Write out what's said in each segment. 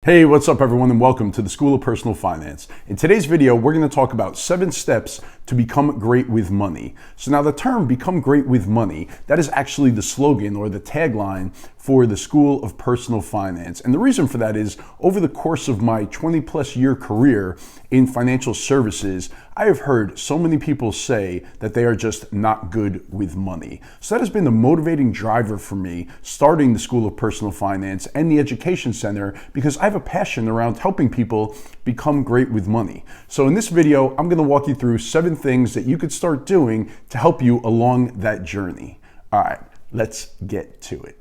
Hey, what's up everyone, and welcome to the School of Personal Finance. In today's video, we're going to talk about 7 steps to become great with money. So now the term become great with money, that is actually the slogan or the tagline for the School of Personal Finance. And the reason for that is over the course of my 20 plus year career in financial services, I have heard so many people say that they are just not good with money. So that has been the motivating driver for me starting the School of Personal Finance and the Education Center, because I have a passion around helping people become great with money. So in this video, I'm going to walk you through 7 things that you could start doing to help you along that journey. All right, let's get to it.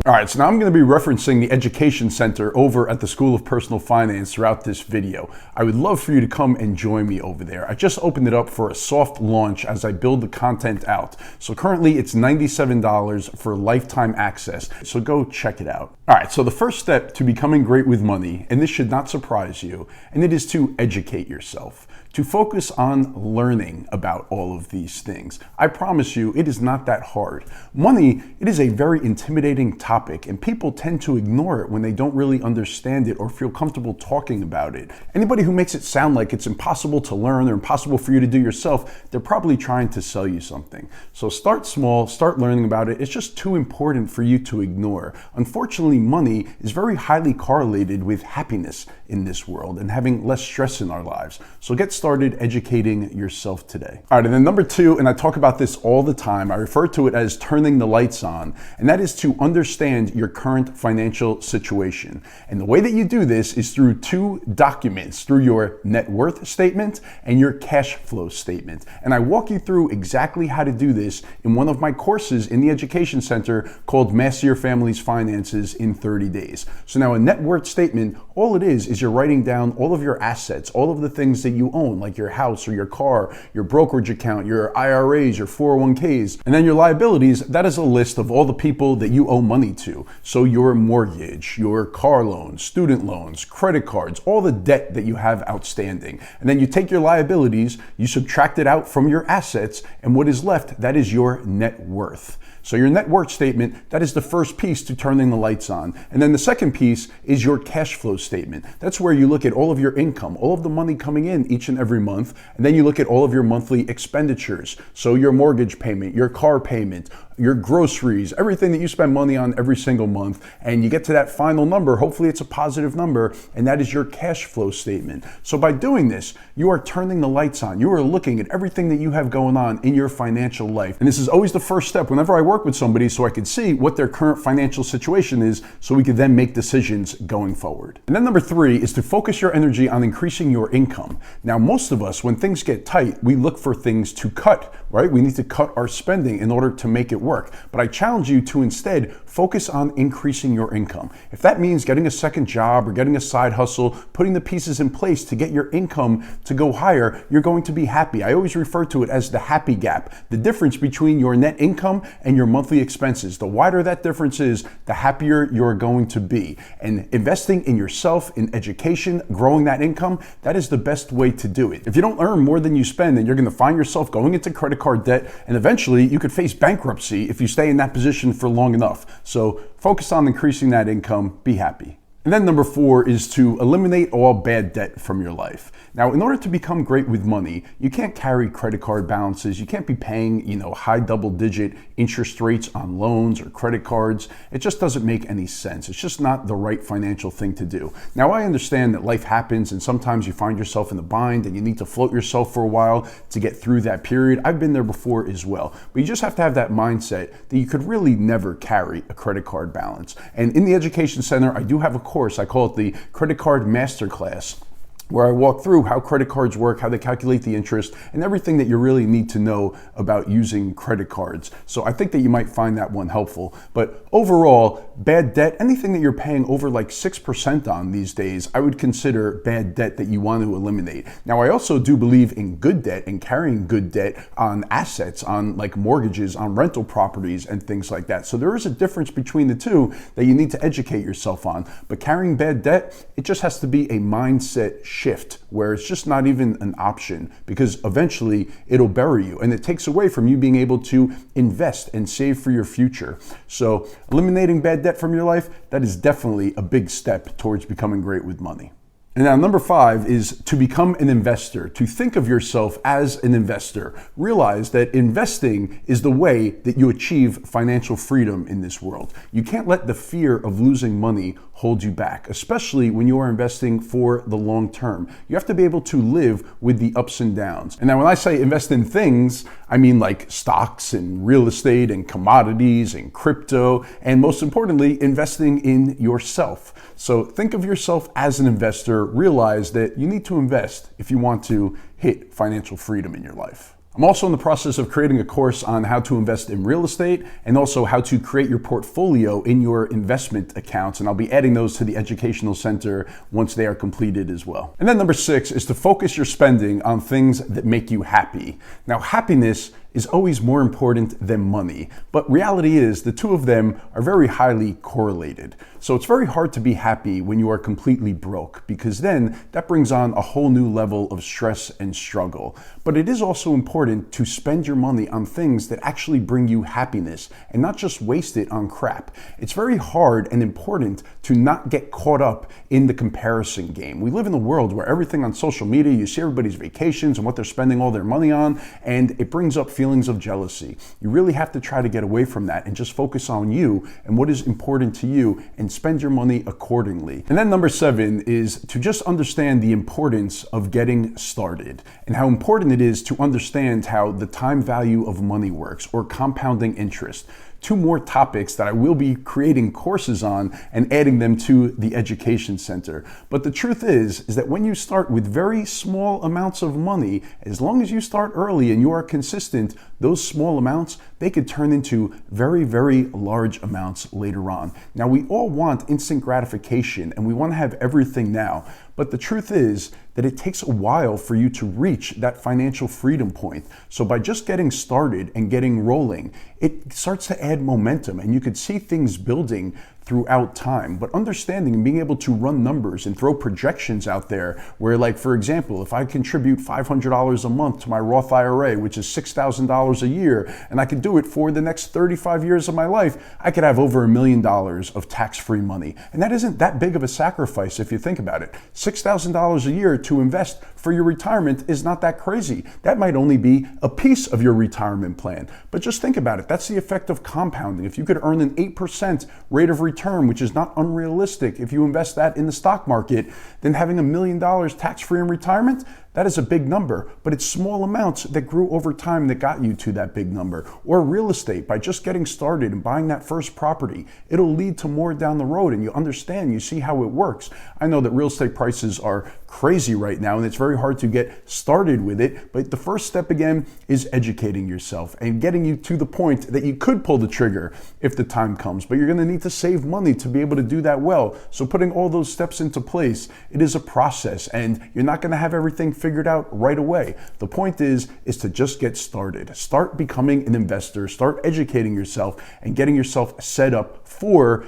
All right, so now I'm going to be referencing the Education Center over at the School of Personal Finance throughout this video. I would love for you to come and join me over there. I just opened it up for a soft launch as I build the content out. So currently it's $97 for lifetime access. So go check it out. All right, so the first step to becoming great with money, and this should not surprise you, and it is to educate yourself. To focus on learning about all of these things. I promise you, it is not that hard. Money, it is a very intimidating topic, and people tend to ignore it when they don't really understand it or feel comfortable talking about it. Anybody who makes it sound like it's impossible to learn or impossible for you to do yourself, they're probably trying to sell you something. So start small, start learning about it. It's just too important for you to ignore. Unfortunately, money is very highly correlated with happiness in this world and having less stress in our lives. So get started educating yourself today. All right, and then number 2, and I talk about this all the time, I refer to it as turning the lights on, and that is to understand your current financial situation. And the way that you do this is through 2 documents, through your net worth statement and your cash flow statement. And I walk you through exactly how to do this in one of my courses in the Education Center called Master Your Family's Finances in 30 Days. So now a net worth statement, all it is you're writing down all of your assets, all of the things that you own, like your house or your car, your brokerage account, your IRAs, your 401ks, and then your liabilities. That is a list of all the people that you owe money to. So your mortgage, your car loans, student loans, credit cards, all the debt that you have outstanding. And then you take your liabilities, you subtract it out from your assets, and what is left, that is your net worth. So your net worth statement, that is the first piece to turning the lights on. And then the second piece is your cash flow statement. That's where you look at all of your income, all of the money coming in each and every month, and then you look at all of your monthly expenditures. So your mortgage payment, your car payment, your groceries, everything that you spend money on every single month, and you get to that final number. Hopefully it's a positive number, and that is your cash flow statement. So by doing this, you are turning the lights on. You are looking at everything that you have going on in your financial life. And this is always the first step whenever I work with somebody, so I can see what their current financial situation is, so we can then make decisions going forward. And then number 3 is to focus your energy on increasing your income. Now, most of us, when things get tight, we look for things to cut, right? We need to cut our spending in order to make it work. But I challenge you to instead focus on increasing your income. If that means getting a second job or getting a side hustle, putting the pieces in place to get your income to go higher, you're going to be happy. I always refer to it as the happy gap, the difference between your net income and your monthly expenses. The wider that difference is, the happier you're going to be. And investing in yourself, in education, growing that income, that is the best way to do it. If you don't earn more than you spend, then you're going to find yourself going into credit card debt, and eventually you could face bankruptcy if you stay in that position for long enough. So focus on increasing that income, be happy. And then number 4 is to eliminate all bad debt from your life. Now, in order to become great with money, you can't carry credit card balances. You can't be paying, high double-digit interest rates on loans or credit cards. It just doesn't make any sense. It's just not the right financial thing to do. Now, I understand that life happens and sometimes you find yourself in a bind and you need to float yourself for a while to get through that period. I've been there before as well. But you just have to have that mindset that you could really never carry a credit card balance. And in the Education Center, I do have a course. I call it the Credit Card Masterclass, where I walk through how credit cards work, how they calculate the interest, and everything that you really need to know about using credit cards. So I think that you might find that one helpful. But overall, bad debt, anything that you're paying over like 6% on these days, I would consider bad debt that you want to eliminate. Now, I also do believe in good debt and carrying good debt on assets, on like mortgages, on rental properties and things like that. So there is a difference between the two that you need to educate yourself on. But carrying bad debt, it just has to be a mindset shift. shift where it's just not even an option, because eventually it'll bury you and it takes away from you being able to invest and save for your future. So eliminating bad debt from your life, that is definitely a big step towards becoming great with money. And now number 5 is to become an investor, to think of yourself as an investor. Realize that investing is the way that you achieve financial freedom in this world. You can't let the fear of losing money hold you back, especially when you are investing for the long term. You have to be able to live with the ups and downs. And now when I say invest in things, I mean like stocks and real estate and commodities and crypto, and most importantly, investing in yourself. So think of yourself as an investor. Realize that you need to invest if you want to hit financial freedom in your life. I'm also in the process of creating a course on how to invest in real estate and also how to create your portfolio in your investment accounts. And I'll be adding those to the educational center once they are completed as well. And then number 6 is to focus your spending on things that make you happy. Now, happiness is always more important than money, but reality is the two of them are very highly correlated. So it's very hard to be happy when you are completely broke, because then that brings on a whole new level of stress and struggle. But it is also important to spend your money on things that actually bring you happiness and not just waste it on crap. It's very hard and important to not get caught up in the comparison game. We live in a world where everything on social media, you see everybody's vacations and what they're spending all their money on, and it brings up feelings of jealousy. You really have to try to get away from that and just focus on you and what is important to you and spend your money accordingly. And then number 7 is to just understand the importance of getting started and how important it is to understand how the time value of money works, or compounding interest. 2 more topics that I will be creating courses on and adding them to the education center. But the truth is that when you start with very small amounts of money, as long as you start early and you are consistent, those small amounts, they could turn into very, very large amounts later on. Now, we all want instant gratification and we want to have everything now. But the truth is that it takes a while for you to reach that financial freedom point. So by just getting started and getting rolling, it starts to add momentum and you could see things building throughout time. But understanding and being able to run numbers and throw projections out there where, like, for example, if I contribute $500 a month to my Roth IRA, which is $6,000 a year, and I could do it for the next 35 years of my life, I could have over $1 million of tax-free money. And that isn't that big of a sacrifice if you think about it. $6,000 a year to invest for your retirement is not that crazy. That might only be a piece of your retirement plan. But just think about it. That's the effect of compounding. If you could earn an 8% rate of return, which is not unrealistic, if you invest that in the stock market, then having $1 million tax-free in retirement, that is a big number, but it's small amounts that grew over time that got you to that big number. Or real estate, by just getting started and buying that first property, it'll lead to more down the road, and you understand, you see how it works. I know that real estate prices are crazy right now and it's very hard to get started with it, but the first step again is educating yourself and getting you to the point that you could pull the trigger if the time comes, but you're going to need to save money to be able to do that well. So putting all those steps into place, it is a process and you're not going to have everything figured out right away. The point is to just get started. Start becoming an investor, start educating yourself and getting yourself set up for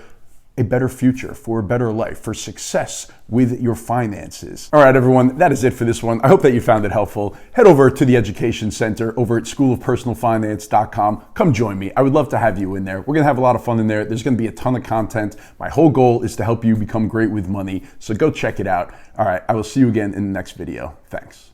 a better future, for a better life, for success with your finances. All right, everyone, that is it for this one. I hope that you found it helpful. Head over to the Education Center over at schoolofpersonalfinance.com. Come join me. I would love to have you in there. We're gonna have a lot of fun in there. There's gonna be a ton of content. My whole goal is to help you become great with money. So go check it out. All right, I will see you again in the next video. Thanks.